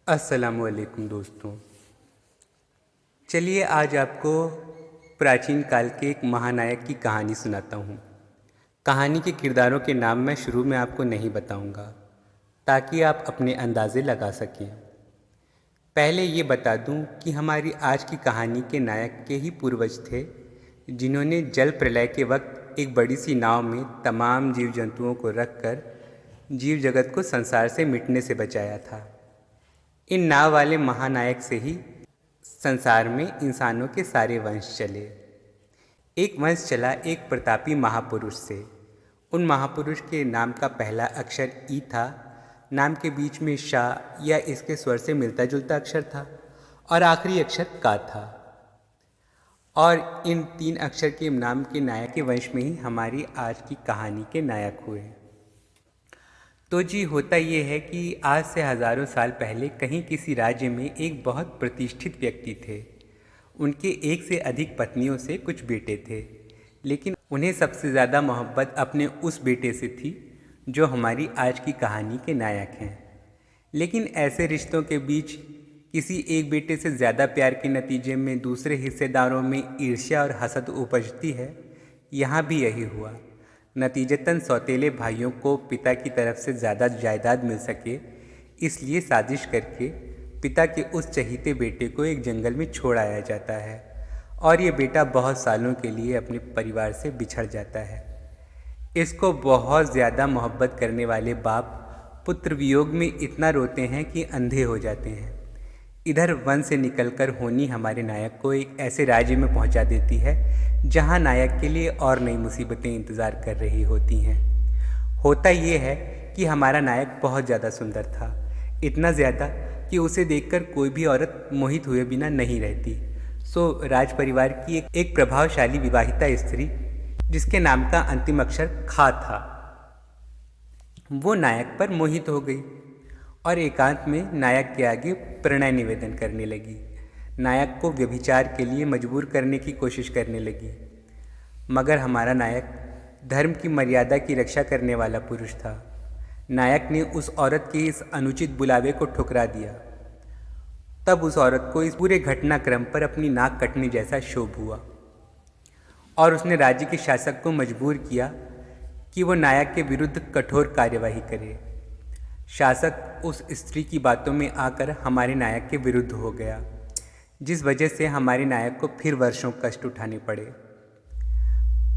अस्सलामुअलैकुम दोस्तों। चलिए आज आपको प्राचीन काल के एक महानायक की कहानी सुनाता हूँ। कहानी के किरदारों के नाम मैं शुरू में आपको नहीं बताऊँगा ताकि आप अपने अंदाज़े लगा सकें। पहले ये बता दूँ कि हमारी आज की कहानी के नायक के ही पूर्वज थे जिन्होंने जल प्रलय के वक्त एक बड़ी सी नाव में तमाम जीव जंतुओं को रखकर जीव जगत को संसार से मिटने से बचाया था। इन नाव वाले महानायक से ही संसार में इंसानों के सारे वंश चले। एक वंश चला एक प्रतापी महापुरुष से। उन महापुरुष के नाम का पहला अक्षर ई था। नाम के बीच में शाह या इसके स्वर से मिलता जुलता अक्षर था और आखिरी अक्षर का था। और इन 3 अक्षर के नाम के नायक के वंश में ही हमारी आज की कहानी के नायक हुए। तो जी होता ये है कि आज से हज़ारों साल पहले कहीं किसी राज्य में एक बहुत प्रतिष्ठित व्यक्ति थे। उनके एक से अधिक पत्नियों से कुछ बेटे थे, लेकिन उन्हें सबसे ज़्यादा मोहब्बत अपने उस बेटे से थी जो हमारी आज की कहानी के नायक हैं। लेकिन ऐसे रिश्तों के बीच किसी एक बेटे से ज़्यादा प्यार के नतीजे में दूसरे हिस्सेदारों में ईर्ष्या और हसद उपजती है। यहाँ भी यही हुआ। नतीजतन सौतेले भाइयों को पिता की तरफ से ज़्यादा जायदाद मिल सके, इसलिए साजिश करके पिता के उस चहीते बेटे को एक जंगल में छोड़ आया जाता है और ये बेटा बहुत सालों के लिए अपने परिवार से बिछड़ जाता है। इसको बहुत ज़्यादा मोहब्बत करने वाले बाप पुत्र वियोग में इतना रोते हैं कि अंधे हो जाते हैं। इधर वन से निकलकर होनी हमारे नायक को एक ऐसे राज्य में पहुंचा देती है जहां नायक के लिए और नई मुसीबतें इंतज़ार कर रही होती हैं। होता ये है कि हमारा नायक बहुत ज़्यादा सुंदर था, इतना ज़्यादा कि उसे देखकर कोई भी औरत मोहित हुए बिना नहीं रहती। सो राज परिवार की एक प्रभावशाली विवाहिता स्त्री जिसके नाम का अंतिम अक्षर खा था, वो नायक पर मोहित हो गई और एकांत में नायक के आगे प्रणय निवेदन करने लगी। नायक को व्यभिचार के लिए मजबूर करने की कोशिश करने लगी, मगर हमारा नायक धर्म की मर्यादा की रक्षा करने वाला पुरुष था। नायक ने उस औरत के इस अनुचित बुलावे को ठुकरा दिया। तब उस औरत को इस पूरे घटनाक्रम पर अपनी नाक कटने जैसा क्षोभ हुआ और उसने राज्य के शासक को मजबूर किया कि वो नायक के विरुद्ध कठोर कार्यवाही करे। शासक उस स्त्री की बातों में आकर हमारे नायक के विरुद्ध हो गया, जिस वजह से हमारे नायक को फिर वर्षों कष्ट उठाने पड़े।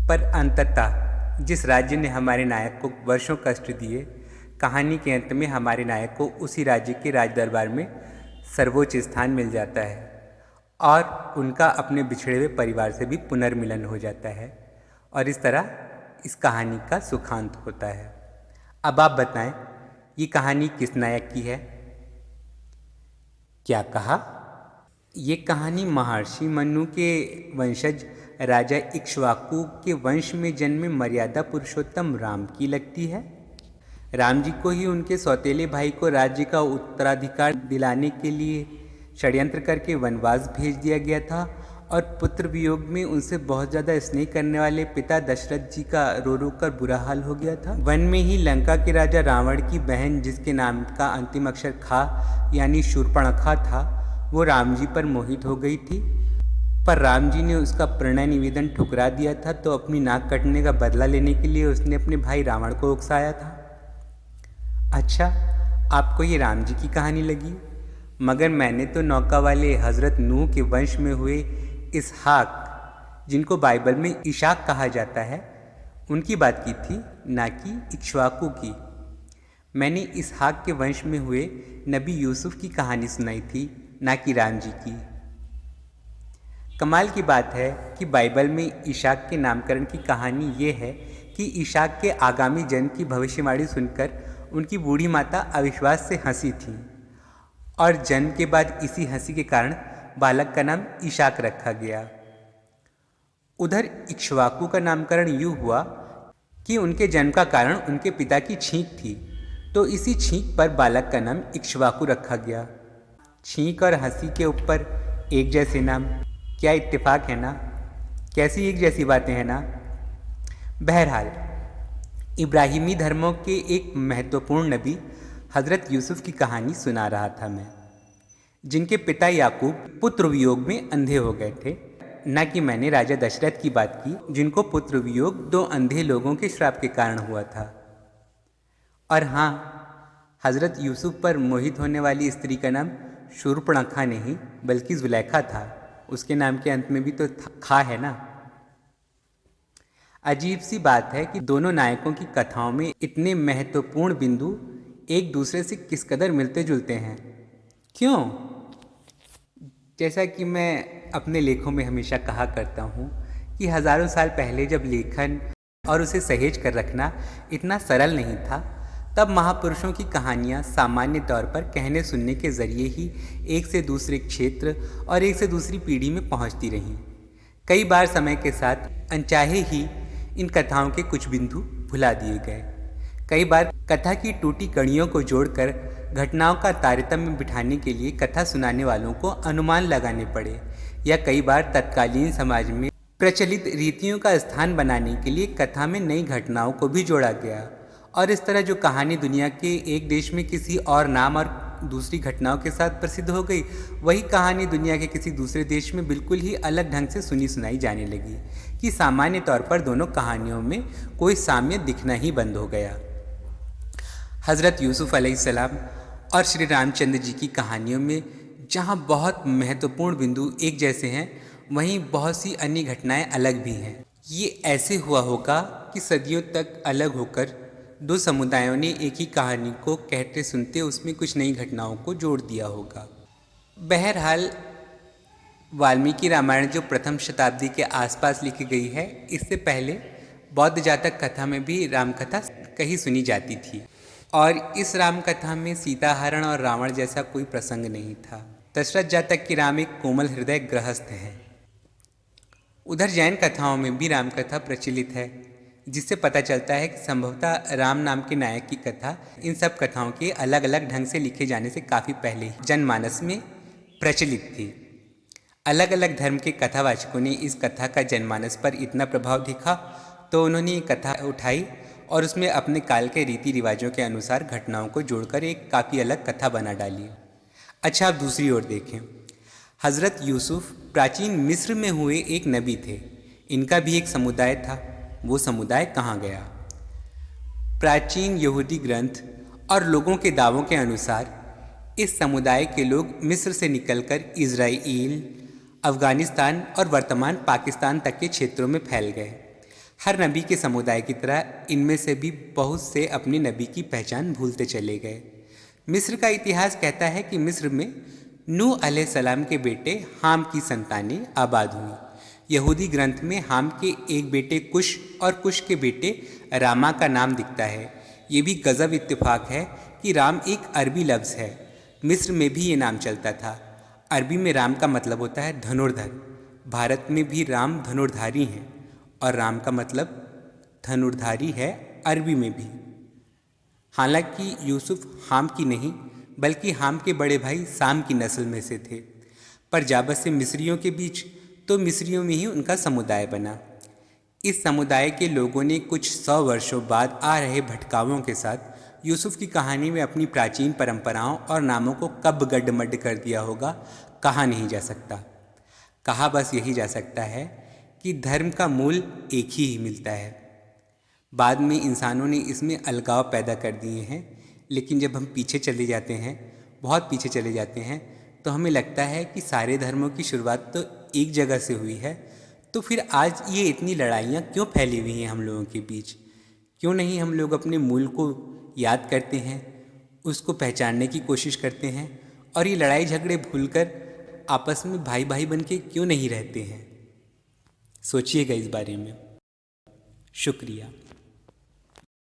पर अंततः जिस राज्य ने हमारे नायक को वर्षों कष्ट दिए, कहानी के अंत में हमारे नायक को उसी राज्य के राज दरबार में सर्वोच्च स्थान मिल जाता है और उनका अपने बिछड़े हुए परिवार से भी पुनर्मिलन हो जाता है और इस तरह इस कहानी का सुखांत होता है। अब आप बताएं, ये कहानी किस नायक की है? क्या कहा? ये कहानी महर्षि मनु के वंशज राजा इक्ष्वाकु के वंश में जन्मे मर्यादा पुरुषोत्तम राम की लगती है। राम जी को ही उनके सौतेले भाई को राज्य का उत्तराधिकार दिलाने के लिए षड्यंत्र करके वनवास भेज दिया गया था और पुत्र वियोग में उनसे बहुत ज़्यादा स्नेह करने वाले पिता दशरथ जी का रो रो कर बुरा हाल हो गया था। वन में ही लंका के राजा रावण की बहन, जिसके नाम का अंतिम अक्षर खा यानी शूर्पणखा था, वो राम जी पर मोहित हो गई थी। पर राम जी ने उसका प्रणय निवेदन ठुकरा दिया था, तो अपनी नाक कटने का बदला लेने के लिए उसने अपने भाई रावण को उकसाया था। अच्छा, आपको ये राम जी की कहानी लगी, मगर मैंने तो नौका वाले हज़रत नूह के वंश में हुए इसहाक, जिनको बाइबल में इशाक कहा जाता है, उनकी बात की थी, ना कि इक्ष्वाकु की। मैंने इसहाक के वंश में हुए नबी यूसुफ की कहानी सुनाई थी, ना कि राम जी की। कमाल की बात है कि बाइबल में इशाक के नामकरण की कहानी ये है कि इशाक के आगामी जन्म की भविष्यवाणी सुनकर उनकी बूढ़ी माता अविश्वास से हंसी थी और जन्म के बाद इसी हंसी के कारण बालक का नाम इशाक रखा गया। उधर इक्ष्वाकु का नामकरण यूँ हुआ कि उनके जन्म का कारण उनके पिता की छींक थी, तो इसी छींक पर बालक का नाम इक्ष्वाकु रखा गया। छींक और हंसी के ऊपर एक जैसे नाम, क्या इत्तेफाक है ना? कैसी एक जैसी बातें हैं ना? बहरहाल, इब्राहिमी धर्मों के एक महत्वपूर्ण नबी हज़रत यूसुफ की कहानी सुना रहा था मैं। जिनके पिता याकूब पुत्र वियोग में अंधे हो गए थे। न कि मैंने राजा दशरथ की बात की, जिनको पुत्र वियोग 2 अंधे लोगों के श्राप के कारण हुआ था। और हाँ, हज़रत यूसुफ पर मोहित होने वाली स्त्री का नाम शूर्पणखा नहीं बल्कि जुलेखा था। उसके नाम के अंत में भी तो खा है ना। अजीब सी बात है कि दोनों नायकों की कथाओं में इतने महत्वपूर्ण बिंदु एक दूसरे से किस कदर मिलते जुलते हैं। क्यों? जैसा कि मैं अपने लेखों में हमेशा कहा करता हूँ कि हज़ारों साल पहले जब लेखन और उसे सहेज कर रखना इतना सरल नहीं था, तब महापुरुषों की कहानियाँ सामान्य तौर पर कहने सुनने के ज़रिए ही एक से दूसरे क्षेत्र और एक से दूसरी पीढ़ी में पहुँचती रहीं। कई बार समय के साथ अनचाहे ही इन कथाओं के कुछ बिंदु भुला दिए गए। कई बार कथा की टूटी कड़ियों को जोड़कर घटनाओं का तारतम्य बिठाने के लिए कथा सुनाने वालों को अनुमान लगाने पड़े, या कई बार तत्कालीन समाज में प्रचलित रीतियों का स्थान बनाने के लिए कथा में नई घटनाओं को भी जोड़ा गया। और इस तरह जो कहानी दुनिया के एक देश में किसी और नाम और दूसरी घटनाओं के साथ प्रसिद्ध हो गई, वही कहानी दुनिया के किसी दूसरे देश में बिल्कुल ही अलग ढंग से सुनी सुनाई जाने लगी कि सामान्य तौर पर दोनों कहानियों में कोई साम्य दिखना ही बंद हो गया। हज़रत यूसुफ अलैहिस्सलाम और श्री रामचंद्र जी की कहानियों में जहाँ बहुत महत्वपूर्ण बिंदु एक जैसे हैं, वहीं बहुत सी अन्य घटनाएं अलग भी हैं। ये ऐसे हुआ होगा कि सदियों तक अलग होकर 2 समुदायों ने एक ही कहानी को कहते सुनते उसमें कुछ नई घटनाओं को जोड़ दिया होगा। बहरहाल, वाल्मीकि रामायण जो प्रथम शताब्दी के आसपास लिखी गई है, इससे पहले बौद्ध जातक कथा में भी रामकथा कहीं सुनी जाती थी, और इस राम कथा में सीता हरण और रावण जैसा कोई प्रसंग नहीं था। दशरथ जातक की राम एक कोमल हृदय गृहस्थ है। उधर जैन कथाओं में भी रामकथा प्रचलित है, जिससे पता चलता है कि संभवतः राम नाम के नायक की कथा इन सब कथाओं के अलग अलग ढंग से लिखे जाने से काफ़ी पहले ही जनमानस में प्रचलित थी। अलग अलग धर्म के कथावाचकों ने इस कथा का जनमानस पर इतना प्रभाव दिखा तो उन्होंने ये कथा उठाई और उसमें अपने काल के रीति रिवाजों के अनुसार घटनाओं को जोड़कर एक काफ़ी अलग कथा बना डाली। अच्छा, आप दूसरी ओर देखें। हज़रत यूसुफ प्राचीन मिस्र में हुए एक नबी थे। इनका भी एक समुदाय था। वो समुदाय कहाँ गया? प्राचीन यहूदी ग्रंथ और लोगों के दावों के अनुसार इस समुदाय के लोग मिस्र से निकलकर इज़राइल, अफ़गानिस्तान और वर्तमान पाकिस्तान तक के क्षेत्रों में फैल गए। हर नबी के समुदाय की तरह इनमें से भी बहुत से अपने नबी की पहचान भूलते चले गए। मिस्र का इतिहास कहता है कि मिस्र में नूह अलैहिस्सलाम के बेटे हाम की संतानें आबाद हुई। यहूदी ग्रंथ में हाम के एक बेटे कुश और कुश के बेटे रामा का नाम दिखता है। ये भी गज़ब इत्तेफाक है कि राम एक अरबी लफ्ज़ है। मिस्र में भी ये नाम चलता था। अरबी में राम का मतलब होता है धनुर्धर। भारत में भी राम धनुर्धारी हैं और राम का मतलब धनुर्धारी है अरबी में भी। हालांकि यूसुफ हाम की नहीं बल्कि हाम के बड़े भाई साम की नस्ल में से थे, पर जा बसे मिस्रियों के बीच तो मिस्रियों में ही उनका समुदाय बना। इस समुदाय के लोगों ने कुछ 100 वर्षों बाद आ रहे भटकावों के साथ यूसुफ की कहानी में अपनी प्राचीन परंपराओं और नामों को कब गड्ढमड्ढ कर दिया होगा, कहा नहीं जा सकता। कहा बस यही जा सकता है कि धर्म का मूल एक ही मिलता है। बाद में इंसानों ने इसमें अलगाव पैदा कर दिए हैं, लेकिन जब हम पीछे चले जाते हैं, बहुत पीछे चले जाते हैं, तो हमें लगता है कि सारे धर्मों की शुरुआत तो एक जगह से हुई है। तो फिर आज ये इतनी लड़ाइयाँ क्यों फैली हुई हैं हम लोगों के बीच? क्यों नहीं हम लोग अपने मूल को याद करते हैं, उसको पहचानने की कोशिश करते हैं, और ये लड़ाई झगड़े भूलकर आपस में भाई भाई बन के क्यों नहीं रहते हैं? सोचिएगा इस बारे में। शुक्रिया।